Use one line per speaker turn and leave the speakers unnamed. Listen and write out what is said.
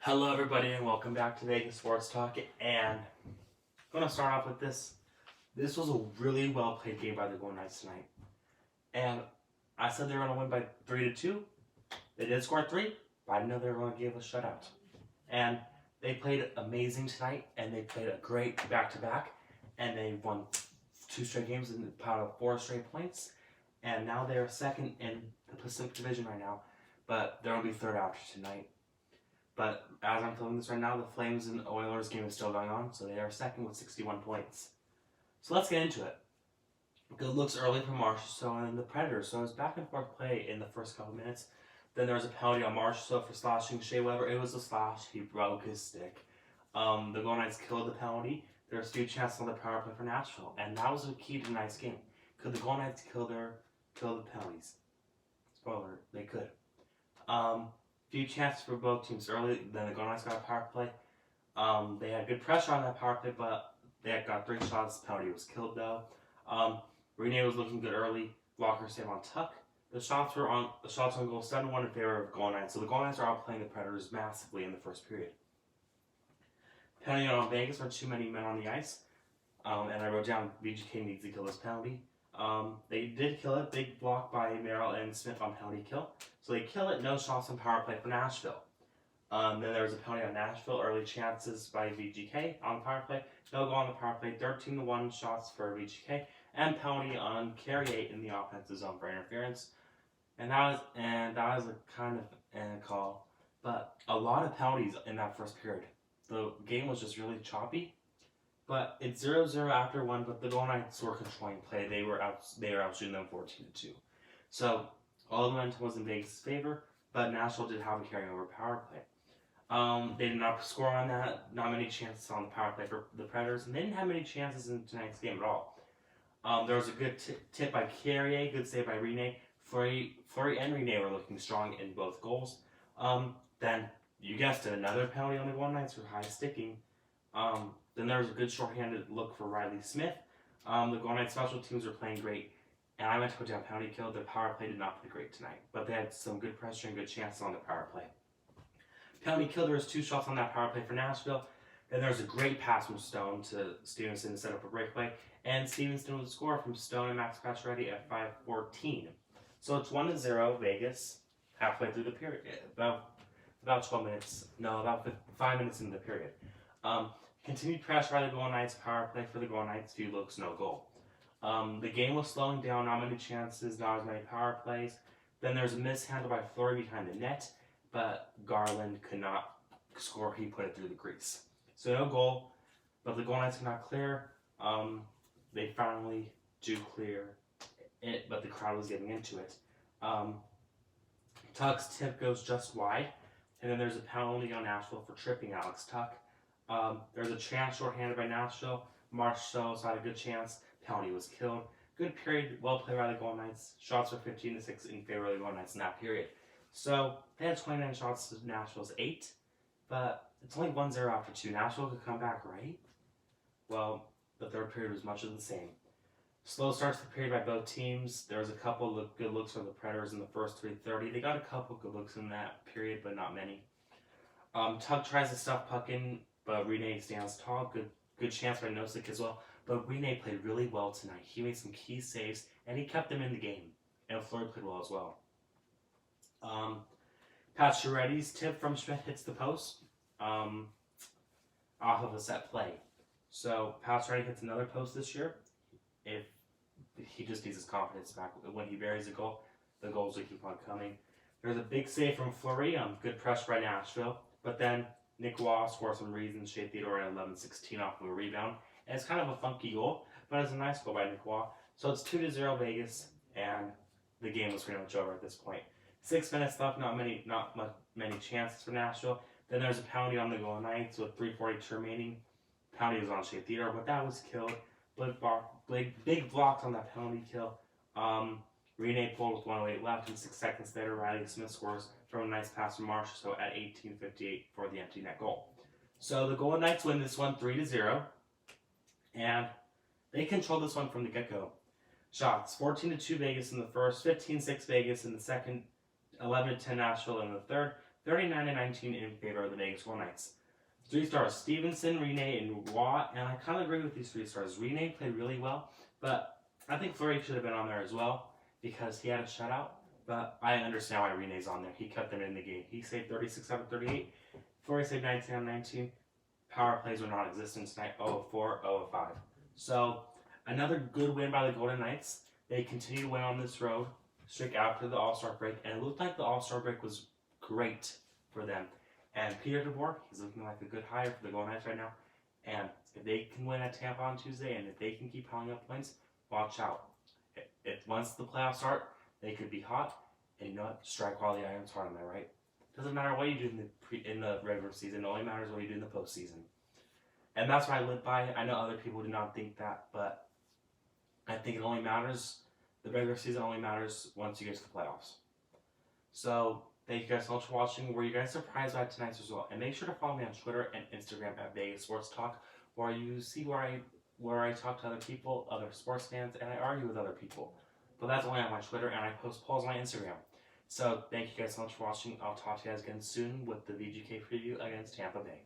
Hello everybody and welcome back to Vegas Sports Talk, and I'm going to start off with this. This was a really well played game by the Golden Knights tonight, and I said they were going to win by 3-2. They did score 3, but I didn't know they were going to give a shutout. And they played amazing tonight, and they played a great back-to-back, and they won 2 straight games and piled up 4 straight points, and now they're second in the Pacific Division right now, but they're going to be third after tonight. But as I'm filming this right now, the Flames and Oilers game is still going on, so they are second with 61 points. So let's get into it. Good looks early from Marchessault and the Predators, so it was back and forth play in the first couple minutes. Then there was a penalty on Marchessault for slashing Shea Weber. It was a slash. He broke his stick. The Golden Knights killed the penalty. There was 2 chances on the power play for Nashville, and that was the key to tonight's game. Could the Golden Knights kill the penalties? Spoiler, they could. Few chances for both teams early. Then the Golden Knights got a power play. They had good pressure on that power play, but they got 3 shots. The penalty was killed though. Rinne was looking good early. Walker saved on Tuck. The shots on goal 7-1 in favor of Golden Knights. So the Golden Knights are outplaying the Predators massively in the first period. Penalty on Vegas for too many men on the ice. And I wrote down VGK needs to kill this penalty. They did kill it. Big block by Merrill and Smith on penalty kill. So they kill it. No shots on power play for Nashville. Then there was a penalty on Nashville. Early chances by VGK on the power play. No goal on the power play. 13-1 shots for VGK. And penalty on Carrier in the offensive zone for interference. And that was a kind of a call. But a lot of penalties in that first period. The game was just really choppy. But it's 0-0 after 1, but the Golden Knights were controlling play. They were outshooting them 14-2. So all the momentum was in Vegas' favor, but Nashville did have a carryover power play. They did not score on that. Not many chances on the power play for the Predators, and they didn't have many chances in tonight's game at all. There was a good tip by Carrier, good save by Rinne. Fleury and Rinne were looking strong in both goals. Then you guessed it, another penalty on the Golden Knights for high sticking. Then there was a good shorthanded look for Riley Smith. The Golden Knights special teams were playing great, and I went to put down penalty kill. The power play did not play great tonight, but they had some good pressure and good chances on the power play. Penalty kill, there was 2 shots on that power play for Nashville. Then there was a great pass from Stone to Stevenson to set up a breakaway, and Stevenson would score from Stone and Max Pacioretty at 5:14. So it's 1-0 Vegas halfway through the period, about 12 minutes, no, about 5 minutes into the period. Continued pressure by the Golden Knights, power play for the Golden Knights, few looks, no goal. The game was slowing down, not many chances, not as many power plays. Then there's a mishandle by Fleury behind the net, but Garland could not score. He put it through the crease. So no goal, but the Golden Knights could not clear. They finally do clear it, but the crowd was getting into it. Tuck's tip goes just wide, and then there's a penalty on Nashville for tripping Alex Tuck. There's a chance shorthanded by Nashville. Marchessault had a good chance. Penalty was killed. Good period. Well played by the Golden Knights. Shots were 15-6 in favor of the Golden Knights in that period. So they had 29 shots to Nashville's 8. But it's only 1-0 after 2. Nashville could come back, right? Well, the third period was much of the same. Slow starts to the period by both teams. There was a couple of good looks from the Predators in the first 3:30. They got a couple good looks in that period, but not many. Tuck tries to stuff puck in, but Rinne stands tall. Good chance by Nosek as well. But Rinne played really well tonight. He made some key saves, and he kept them in the game. And Fleury played well as well. Pacioretty's tip from Schmidt hits the post off of a set play. So Pacioretty hits another post this year. If he just needs his confidence back. When he buries a goal, the goals will keep on coming. There's a big save from Fleury. Good pressure by Nashville. But then Nick Waugh scores some reasons. Shea Theodore at 11-16 off of a rebound. And it's kind of a funky goal, but it's a nice goal by Nick Waugh. So it's 2-0 Vegas, and the game was pretty much over at this point. 6 minutes left, not many chances for Nashville. Then there's a penalty on the Golden Knights with 3:42 remaining. Penalty was on Shea Theodore, but that was killed. Big blocks on that penalty kill. Rinne pulled with 1:08 left, and 6 seconds later, Riley Smith scores from a nice pass from Marchessault at 18:58 for the empty net goal. So the Golden Knights win this one 3-0, and they controlled this one from the get-go. Shots 14-2 Vegas in the first, 15-6 Vegas in the second, 11-10 Nashville in the third, 39-19 in favor of the Vegas Golden Knights. 3 stars, Stevenson, Rinne, and Watt, and I kind of agree with these 3 stars. Rinne played really well, but I think Fleury should have been on there as well because he had a shutout, but I understand why Rinne's on there. He kept them in the game. He saved 36 out of 38. Fleury saved 19 out of 19. Power plays were non-existent tonight, 0-4, 0-5. So, another good win by the Golden Knights. They continue to win on this road streak after the All-Star break, and it looked like the All-Star break was great for them. And Peter DeBoer, he's looking like a good hire for the Golden Knights right now. And if they can win at Tampa on Tuesday, and if they can keep piling up points, watch out. If once the playoffs start, they could be hot, and you know what? Strike while the iron's hot on there, right? Doesn't matter what you do in the regular season. It only matters what you do in the postseason. And that's what I live by. I know other people do not think that, but I think it only matters. The regular season only matters once you get to the playoffs. So, thank you guys so much for watching. Were you guys surprised by tonight's result? And make sure to follow me on Twitter and Instagram at Vegas Sports Talk, where you see where I talk to other people, other sports fans, and I argue with other people. But that's only on my Twitter, and I post polls on my Instagram. So, thank you guys so much for watching. I'll talk to you guys again soon with the VGK preview against Tampa Bay.